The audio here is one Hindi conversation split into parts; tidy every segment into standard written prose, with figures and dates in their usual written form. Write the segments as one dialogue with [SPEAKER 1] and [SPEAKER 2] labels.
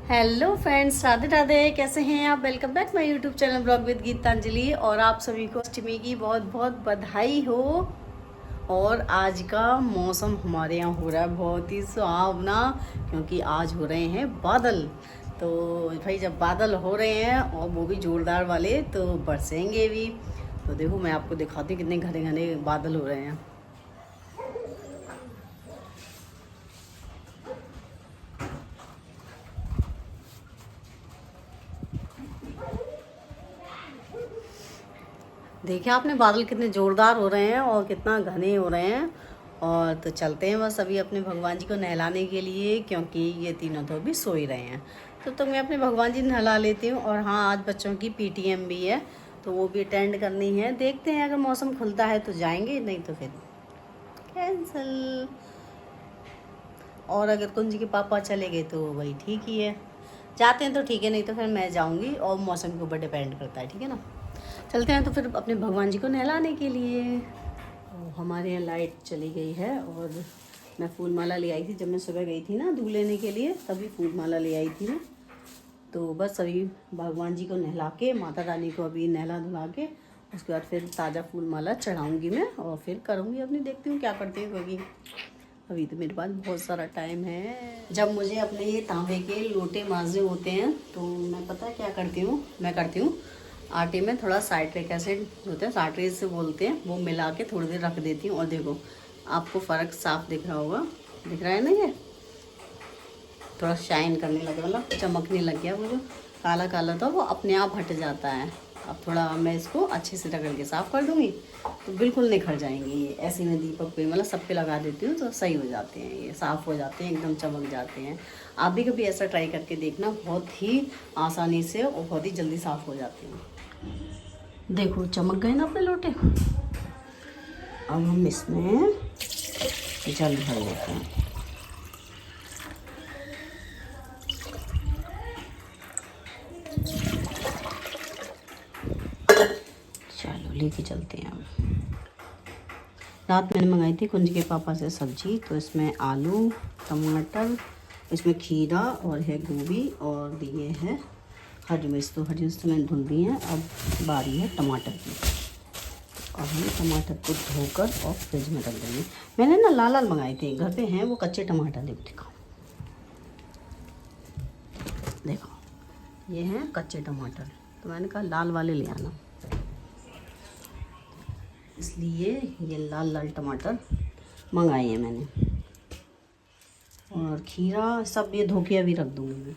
[SPEAKER 1] Hello friends, Radhe Radhe. कैसे हैं आप? Welcome back my YouTube channel blog with Geetanjali. और आप सभी को अष्टमी की बहुत बहुत बधाई हो। और आज का मौसम हमारे यहाँ हो रहा है बहुत ही सुहावना, क्योंकि आज हो रहे हैं बादल। तो भाई जब बादल हो रहे हैं और वो भी जोरदार वाले, तो बरसेंगे भी। तो देखो मैं आपको दिखाती हूँ कितने घने घने बादल हो रहे हैं। देखिए आपने, बादल कितने जोरदार हो रहे हैं और कितना घने हो रहे हैं। और तो चलते हैं बस अभी अपने भगवान जी को नहलाने के लिए, क्योंकि ये तीनों तो अभी सो ही रहे हैं। तो मैं अपने भगवान जी नहला लेती हूँ। और हाँ, आज बच्चों की पीटीएम भी है, तो वो भी अटेंड करनी है। देखते हैं, अगर मौसम खुलता है तो जाएंगे, नहीं तो फिर कैंसिल। और अगर कुंज के पापा चले गए तो वही ठीक ही है, जाते हैं तो ठीक है, नहीं तो फिर मैं जाऊंगी। और मौसम के ऊपर डिपेंड करता है, ठीक है ना। चलते हैं तो फिर अपने भगवान जी को नहलाने के लिए। तो हमारे यहाँ लाइट चली गई है। और मैं फूल माला ले आई थी, जब मैं सुबह गई थी ना दूध लेने के लिए, तभी फूल माला ले आई थी मैं। तो बस अभी भगवान जी को नहला के, माता रानी को अभी नहला धुला के, उसके बाद फिर ताज़ा फूल माला चढ़ाऊँगी मैं। और फिर करूँगी अपनी, देखती हूँ क्या करती हूँ, क्योंकि अभी तो मेरे पास बहुत सारा टाइम है। जब मुझे अपने ये तांबे के लोटे मांजने होते हैं, तो मैं पता है क्या करती हूँ, मैं करती हूँ आटे में थोड़ा साइट्रिक एसिड होता है, साइट्रिक से बोलते हैं, वो मिला के थोड़ी देर रख देती हूँ। और देखो आपको फ़र्क साफ दिख रहा होगा, दिख रहा है ना, ये थोड़ा शाइन करने लगे, मतलब चमकने लग गया। वो जो काला काला था वो अपने आप हट जाता है। अब थोड़ा मैं इसको अच्छे से रगड़ के साफ़ कर दूँगी, तो बिल्कुल निखर जाएंगे ये। ऐसे में दीपक पे, मतलब सब पे लगा देती हूँ, तो सही हो जाते हैं, ये साफ़ हो जाते हैं, एकदम चमक जाते हैं। आप भी कभी ऐसा ट्राई करके देखना, बहुत ही आसानी से और बहुत ही जल्दी साफ़ हो जाते हैं। देखो चमक गए ना अपने लोटे। अब हम इसमें जल भर लेते हैं। चलो लेके चलते हैं। अब रात मैंने मंगाई थी कुंज के पापा से सब्जी, तो इसमें आलू, टमाटर, इसमें खीरा और है गोभी, और दिए हैं हरी मिर्च। तो हरी मिर्च तो मैंने धुल दी है। अब बारी है टमाटर की। और हम टमाटर को धोकर और फ्रिज में रख देंगे। मैंने ना लाल लाल मंगाए थे, घर पे हैं वो कच्चे टमाटर। देखो देखो ये हैं कच्चे टमाटर, तो मैंने कहा लाल वाले ले आना, इसलिए ये लाल लाल टमाटर मंगाए हैं मैंने। और खीरा सब ये धो के अभी रख दूँगी मैं।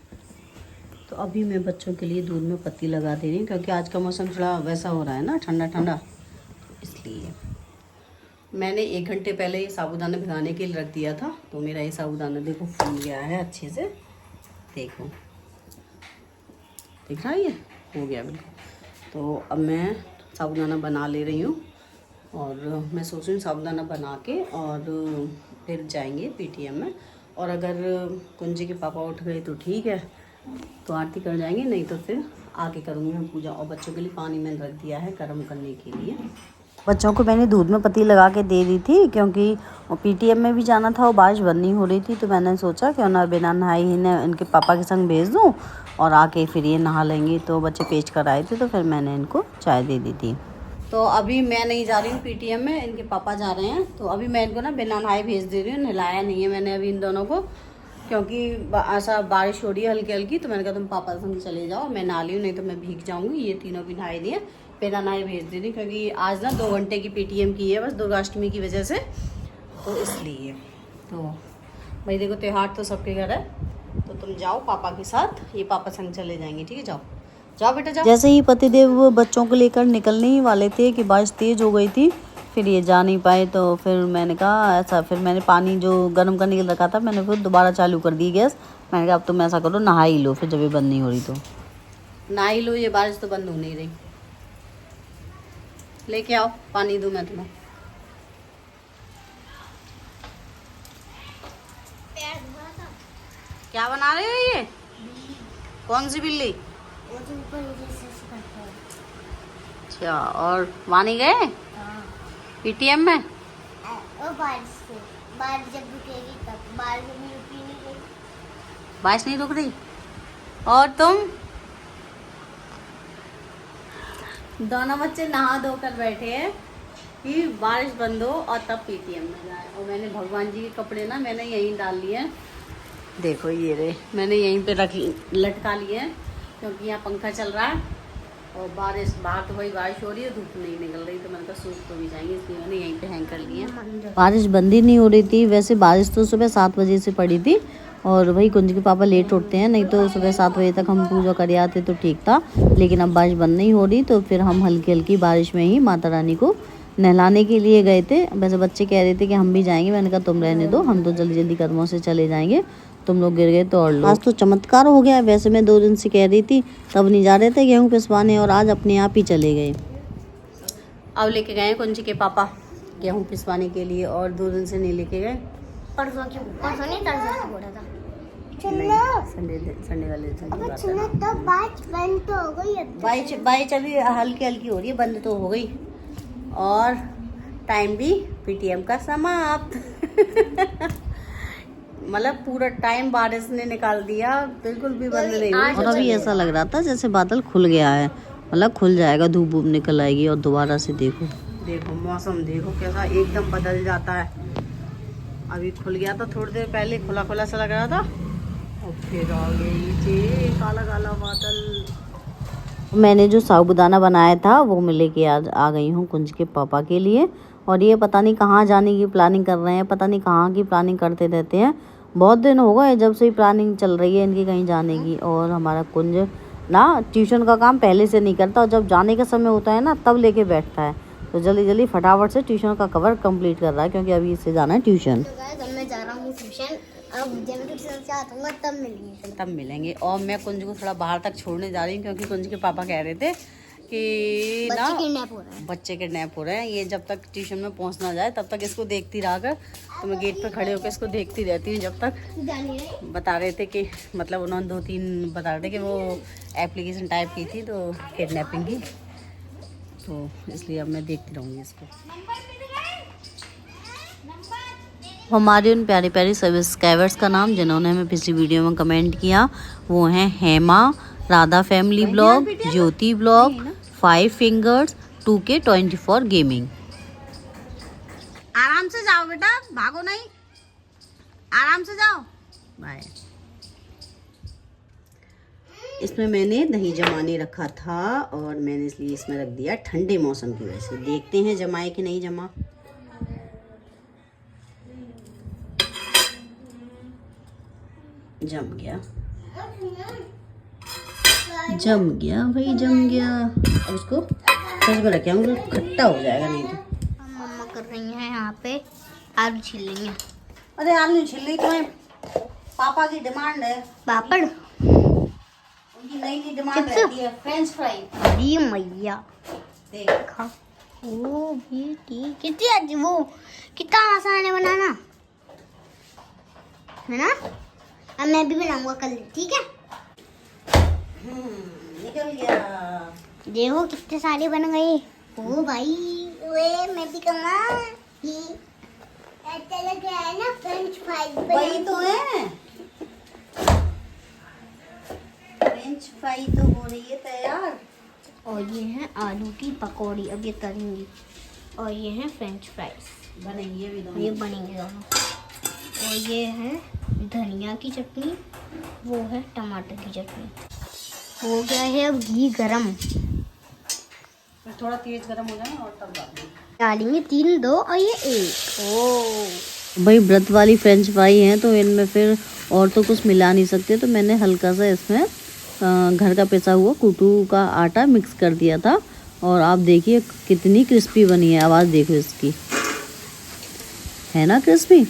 [SPEAKER 1] तो अभी मैं बच्चों के लिए दूध में पत्ती लगा दे रही हूँ, क्योंकि आज का मौसम थोड़ा वैसा हो रहा है ना, ठंडा ठंडा, इसलिए। मैंने 1 घंटे पहले ये साबूदाना भिगाने के लिए रख दिया था, तो मेरा ये साबूदाना देखो फूल गया है अच्छे से। देखो दिख रहा है, ये हो गया बिल्कुल। तो अब मैं साबूदाना बना ले रही हूँ। और मैं सोच रही हूँ साबूदाना बना के और फिर जाएंगे पीटीएम में। और अगर कुंजी के पापा उठ गए तो ठीक है, तो आरती कर जाएंगे, नहीं तो फिर आके करूँगी मैं पूजा। और बच्चों के लिए पानी मैंने रख दिया है गर्म करने के लिए। बच्चों को मैंने दूध में पत्ती लगा के दे दी थी, क्योंकि पीटीएम में भी जाना था और बारिश बंद नहीं हो रही थी। तो मैंने सोचा क्यों ना बिना नहाए ही ने इनके पापा के संग भेज दूँ, और आके फिर ये नहा लेंगे। तो बच्चे पेश कर आए थे, तो फिर मैंने इनको चाय दे दी थी। तो अभी मैं नहीं जा रही हूँ पीटीएम में, इनके पापा जा रहे हैं। तो अभी मैं इनको ना बिना नहाए भेज दे रही हूँ, नहलाया नहीं है मैंने अभी इन दोनों को, क्योंकि ऐसा बारिश हो रही है हल्की हल्की। तो मैंने कहा तुम पापा संग चले जाओ, मैं नहा ली हूँ, नहीं तो मैं भीग जाऊँगी। ये तीनों भी नहाए दिए, बिना नहाए भेज दे रही, क्योंकि आज ना 2 घंटे की पीटीएम की है बस, दुर्गाष्टमी की वजह से, तो इसलिए। तो भाई देखो त्यौहार तो सबके घर है, तो तुम जाओ पापा के साथ, ये पापा संग चले जाएंगे, ठीक है। जाओ जाओ बेटा जाओ। जैसे ही पतिदेव बच्चों को लेकर निकलने ही वाले थे कि बारिश तेज हो गई थी, फिर ये जा नहीं पाए। तो फिर मैंने कहा ऐसा, फिर मैंने पानी जो गर्म करने के लिए रखा था, मैंने फिर दोबारा चालू कर दी गैस। मैंने कहा अब तुम ऐसा करो नहा ही लो, फिर जब ये बंद नहीं हो रही तो नहा ही लो, ये बारिश तो बंद हो नहीं रही। लेके आओ पानी दूँ मैं तुम्हें। क्या बना रहे हो ये? कौन सी बिल्ली? अच्छा, और वानी गए पीटीएम में?
[SPEAKER 2] बारिश जब रुकेगी तब, बारिश अभी रुकी नहीं गई।
[SPEAKER 1] बारिश नहीं रुक रही? और तुम दोनों बच्चे नहा धोकर बैठे हैं कि बारिश बंद हो और तब पीटीएम में जाए। और मैंने भगवान जी के कपड़े ना मैंने यहीं डाल लिए हैं, देखो ये रे मैंने यहीं पे लटका लिए हैं क्योंकि यहाँ पंखा चल रहा है और बारिश बाहर तो वही बारिश हो रही है, धूप नहीं निकल रही, तो मैंने कहा सूख तो भी जाएंगे, इसलिए मैंने यहीं पे हैंग कर लिए हैं। बारिश बंद ही नहीं हो रही थी। वैसे बारिश तो सुबह 7 बजे से पड़ी थी और वही कुंज के पापा लेट उठते हैं, नहीं तो सुबह 7 बजे तक हम पूजा कर आते तो ठीक था, लेकिन अब बारिश बंद नहीं हो रही तो फिर हम हल्की हल्की बारिश में ही माता रानी को नहलाने के लिए गए थे। वैसे बच्चे कह रहे थे कि हम भी जाएंगे, मैंने कहा तुम रहने दो, हम तो जल्दी जल्दी कदमों से चले जाएंगे, तुम लोग गिर गए तो और लोग। आज तो चमत्कार हो गया। वैसे मैं 2 दिन से कह रही थी, तब नहीं जा रहे थे गेहूँ पिसवाने और आज अपने आप ही चले गए। अब लेके गए कुंज के पापा गेहूँ पिसवाने के लिए और 2 दिन से नहीं लेके गए।
[SPEAKER 2] परसों नहीं तरसों बोला था
[SPEAKER 1] संडे वाले
[SPEAKER 2] तो बारिश बंद तो हो गई।
[SPEAKER 1] बारिश अभी हल्की हल्की हो रही है, बंद तो हो गई और टाइम भी पीटीएम का समाप्त। मतलब पूरा टाइम बारिश ने निकाल दिया, बिल्कुल भी बंद नहीं हुई। और अभी ऐसा लग रहा था जैसे बादल खुल गया है, मतलब खुल जाएगा, धूप वूप निकल आएगी और दोबारा से देखो मौसम देखो कैसा एकदम बदल जाता है। अभी खुल गया था, थोड़ी देर पहले खुला खुला सा लग रहा था और फिर आ गई काला काला बादल। मैंने जो साबूदाना बनाया था वो मैं लेके आ गई हूँ कुंज के पापा के लिए। और ये पता नहीं कहाँ जाने की प्लानिंग कर रहे हैं, पता नहीं कहाँ की प्लानिंग करते रहते हैं। बहुत दिन हो गए जब से ही प्लानिंग चल रही है इनकी कहीं जाने की। और हमारा कुंज ना ट्यूशन का काम पहले से नहीं करता और जब जाने का समय होता है ना तब लेके बैठता है, तो जल्दी जल्दी फटाफट से ट्यूशन का कवर कंप्लीट कर रहा है क्योंकि अभी इससे जाना है ट्यूशन।
[SPEAKER 2] तो मैं जा रहा हूँ ट्यूशन, अब जब मैं ट्यूशन से आऊँगा तब मिलेंगे।
[SPEAKER 1] और मैं कुंज को थोड़ा बाहर तक छोड़ने जा रही हूँ क्योंकि कुंज के पापा कह रहे थे कि ना बच्चे किडनैप हो रहे हैं। ये जब तक ट्यूशन में पहुँच ना जाए तब तक इसको देखती रहा कर, तो मैं गेट पर खड़े होकर इसको देखती रहती हूँ जब तक। बता रहे थे कि मतलब उन्होंने 2-3 बता रहे थे कि वो एप्लीकेशन टाइप की थी तो किडनैपिंग की, तो इसलिए अब मैं देखती रहूँगी इसको। हमारे उन प्यारे प्यारे सब्सक्राइबर्स का नाम जिन्होंने हमें पिछली वीडियो में कमेंट किया वो हैं हेमा, राधा फैमिली ब्लॉग, ज्योति ब्लॉग, 5 फिंगर्स, 2K24 गेमिंग। आराम से जाओ बेटा, भागो नहीं, आराम से जाओ, बाय। इसमें मैंने दही जमाने रखा था और मैंने इसलिए इसमें रख दिया ठंडे मौसम की वजह से। देखते हैं जमाए कि नहीं जमा। जम गया भाई, जम गया। अब उसको फ्रिज में रखे होंगे, खट्टा हो जाएगा नहीं तो।
[SPEAKER 2] मम्मा कर रही हैं यहाँ पे आलू छील लेंगे।
[SPEAKER 1] अरे आलू छील रही, तुम्हें पापा की डिमांड है
[SPEAKER 2] पापड़,
[SPEAKER 1] उनकी नई डिमांड रहती है फ्रेंच फ्राई।
[SPEAKER 2] अरे मैया
[SPEAKER 1] देखा
[SPEAKER 2] वो भी ठीक, कितनी आज वो कितना आसान है बनाना, है ना। अब मैं भी बनाऊंगा कल, ठीक है।
[SPEAKER 1] निकल गया,
[SPEAKER 2] देखो कितने सारे बन गए। ओ भाई वे मैं भी कमा चलो क्या है ना फ्रेंच फ्राइज
[SPEAKER 1] वही तो है, फ्रेंच फ्राई तो हो रही है तैयार।
[SPEAKER 2] और ये है आलू की पकौड़ी, अब ये तलेंगी। और ये है फ्रेंच फ्राइज
[SPEAKER 1] बनेंगी,
[SPEAKER 2] ये बनेंगे दोनों। और ये है धनिया की चटनी, वो है टमाटर की चटनी। हो गया है अब घी गरम,
[SPEAKER 1] थोड़ा तेज गरम हो जाए और तब
[SPEAKER 2] डालेंगे 3, 2 और ये 1। ओ
[SPEAKER 1] भाई व्रत वाली फ्रेंच फ्राई हैं तो इनमें फिर और तो कुछ मिला नहीं सकते, तो मैंने हल्का सा इसमें घर का पिसा हुआ कुटू का आटा मिक्स कर दिया था। और आप देखिए कितनी क्रिस्पी बनी है, आवाज़ देखो इसकी, है ना क्रिस्पी।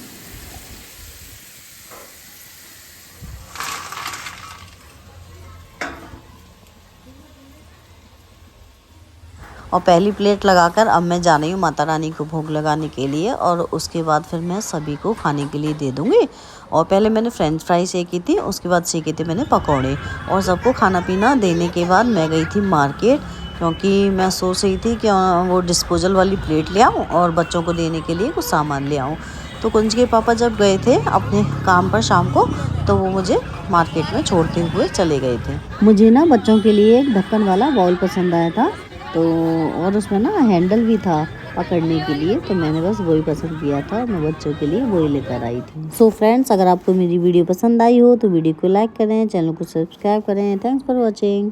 [SPEAKER 1] और पहली प्लेट लगाकर अब मैं जा रही हूँ माता रानी को भोग लगाने के लिए और उसके बाद फिर मैं सभी को खाने के लिए दे दूँगी। और पहले मैंने फ्रेंच फ्राई सेकी थी, उसके बाद सेके थे मैंने पकौड़े। और सबको खाना पीना देने के बाद मैं गई थी मार्केट, क्योंकि मैं सोच रही थी कि वो डिस्पोजल वाली प्लेट ले आऊँ और बच्चों को देने के लिए कुछ सामान ले आऊँ। तो कुंज के पापा जब गए थे अपने काम पर शाम को, तो वो मुझे मार्केट में छोड़ते हुए चले गए थे। मुझे ना बच्चों के लिए एक ढक्कन वाला बाउल पसंद आया था, तो और उसमें ना हैंडल भी था पकड़ने के लिए, तो मैंने बस वही पसंद किया था। मैं बच्चों के लिए वही लेकर आई थी। सो फ्रेंड्स, अगर आपको मेरी वीडियो पसंद आई हो तो वीडियो को लाइक करें, चैनल को सब्सक्राइब करें। Thanks for watching.